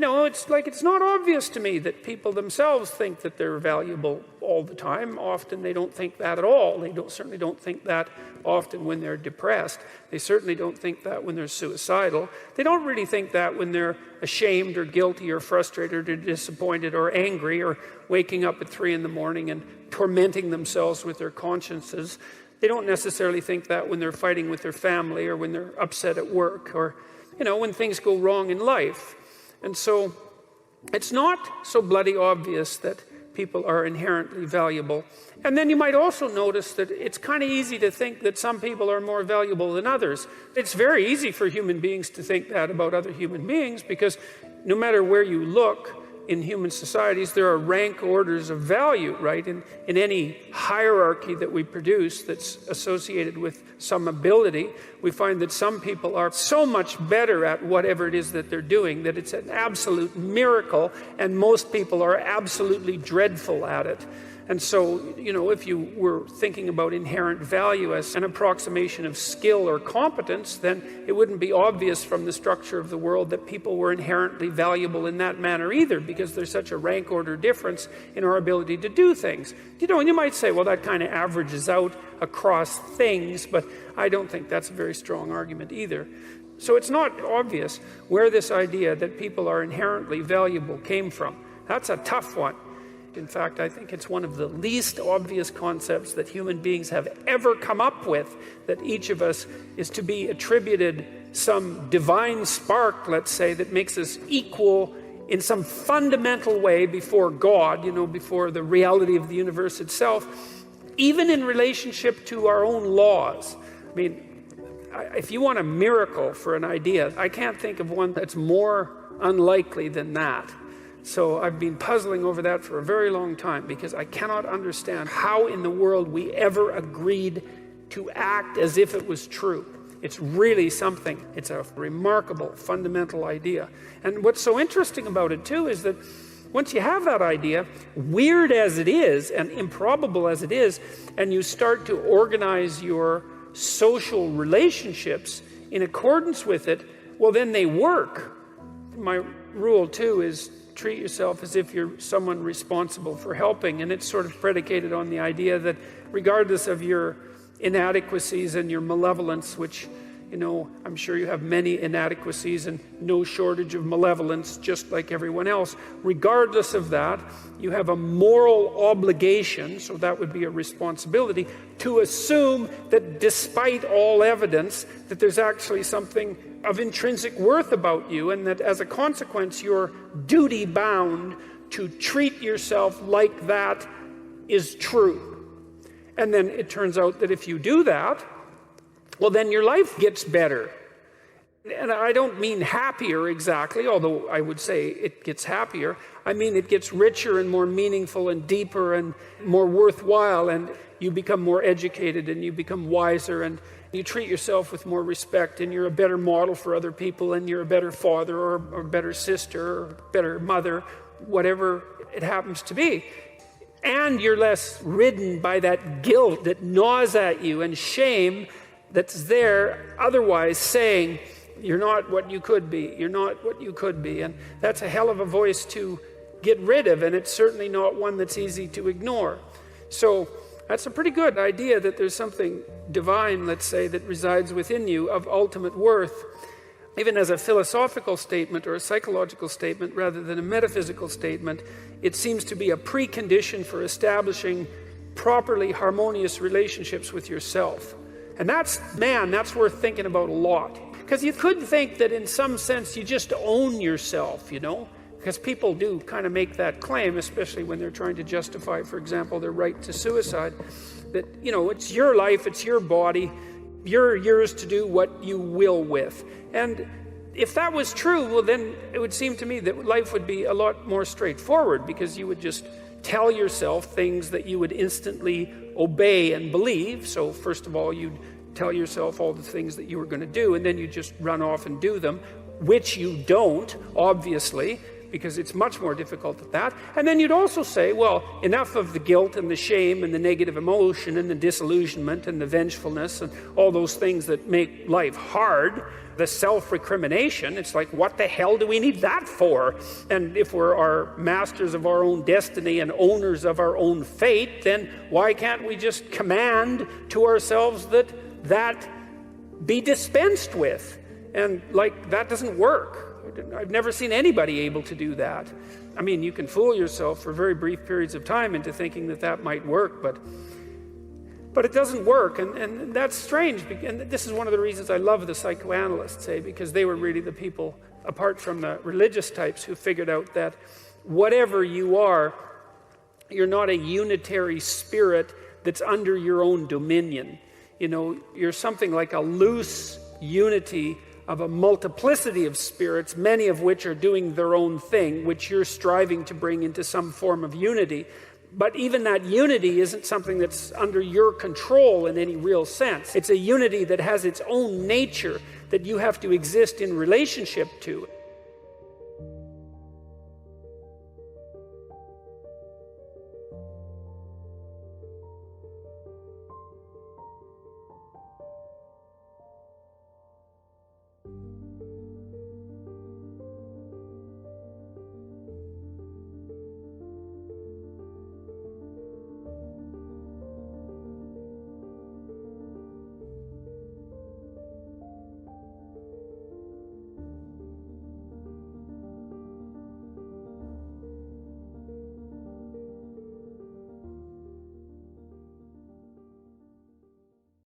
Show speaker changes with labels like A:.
A: it's like it's not obvious to me that people themselves think that they're valuable all the time. Often they don't think that at all. They certainly don't think that often when they're depressed. They certainly don't think that when they're suicidal. They don't really think that when they're ashamed or guilty or frustrated or disappointed or angry or waking up at 3 in the morning and tormenting themselves with their consciences. They don't necessarily think that when they're fighting with their family or when they're upset at work or, when things go wrong in life. And so it's not so bloody obvious that people are inherently valuable. And then you might also notice that it's kind of easy to think that some people are more valuable than others. It's very easy for human beings to think that about other human beings, because no matter where you look in human societies, there are rank orders of value, right? In any hierarchy that we produce that's associated with some ability, we find that some people are so much better at whatever it is that they're doing that it's an absolute miracle, and most people are absolutely dreadful at it. And so, if you were thinking about inherent value as an approximation of skill or competence, then it wouldn't be obvious from the structure of the world that people were inherently valuable in that manner either, because there's such a rank order difference in our ability to do things. And you might say, well, that kind of averages out across things, but I don't think that's a very strong argument either. So it's not obvious where this idea that people are inherently valuable came from. That's a tough one. In fact, I think it's one of the least obvious concepts that human beings have ever come up with, that each of us is to be attributed some divine spark, let's say, that makes us equal in some fundamental way before God, before the reality of the universe itself, even in relationship to our own laws. I mean, if you want a miracle for an idea, I can't think of one that's more unlikely than that. So I've been puzzling over that for a very long time, because I cannot understand how in the world we ever agreed to act as if it was true. It's really something. It's a remarkable, fundamental idea. And what's so interesting about it, too, is that once you have that idea, weird as it is and improbable as it is, and you start to organize your social relationships in accordance with it, well, then they work. My rule, too, is treat yourself as if you're someone responsible for helping, and it's sort of predicated on the idea that regardless of your inadequacies and your malevolence, which, I'm sure you have many inadequacies and no shortage of malevolence, just like everyone else. Regardless of that, you have a moral obligation, so that would be a responsibility, to assume that despite all evidence, that there's actually something of intrinsic worth about you, and that as a consequence, you're duty-bound to treat yourself like that is true. And then it turns out that if you do that, well, then your life gets better. And I don't mean happier exactly, although I would say it gets happier. I mean it gets richer and more meaningful and deeper and more worthwhile, and you become more educated and you become wiser, and you treat yourself with more respect, and you're a better model for other people, and you're a better father or a better sister or better mother, whatever it happens to be. And you're less ridden by that guilt that gnaws at you and shame that's there otherwise saying, you're not what you could be, you're not what you could be. And that's a hell of a voice to get rid of, and it's certainly not one that's easy to ignore. So that's a pretty good idea, that there's something divine, let's say, that resides within you of ultimate worth. Even as a philosophical statement or a psychological statement rather than a metaphysical statement, it seems to be a precondition for establishing properly harmonious relationships with yourself. And that's worth thinking about a lot. Because you could think that in some sense you just own yourself, because people do kind of make that claim, especially when they're trying to justify, for example, their right to suicide, that, it's your life, it's your body, you're yours to do what you will with. And if that was true, well, then it would seem to me that life would be a lot more straightforward, because you would just tell yourself things that you would instantly obey and believe. So first of all, you'd tell yourself all the things that you were going to do, and then you just run off and do them, which you don't, obviously, because it's much more difficult than that. And then you'd also say, well, enough of the guilt and the shame and the negative emotion and the disillusionment and the vengefulness and all those things that make life hard. The self-recrimination, it's like, what the hell do we need that for? And if we're our masters of our own destiny and owners of our own fate, then why can't we just command to ourselves that be dispensed with? And like, that doesn't work. I've never seen anybody able to do that. I mean, you can fool yourself for very brief periods of time into thinking that might work, but it doesn't work, and that's strange. And this is one of the reasons I love the psychoanalysts, because they were really the people, apart from the religious types, who figured out that whatever you are, you're not a unitary spirit that's under your own dominion. You know, you're something like a loose unity of a multiplicity of spirits, many of which are doing their own thing, which you're striving to bring into some form of unity. But even that unity isn't something that's under your control in any real sense. It's a unity that has its own nature that you have to exist in relationship to.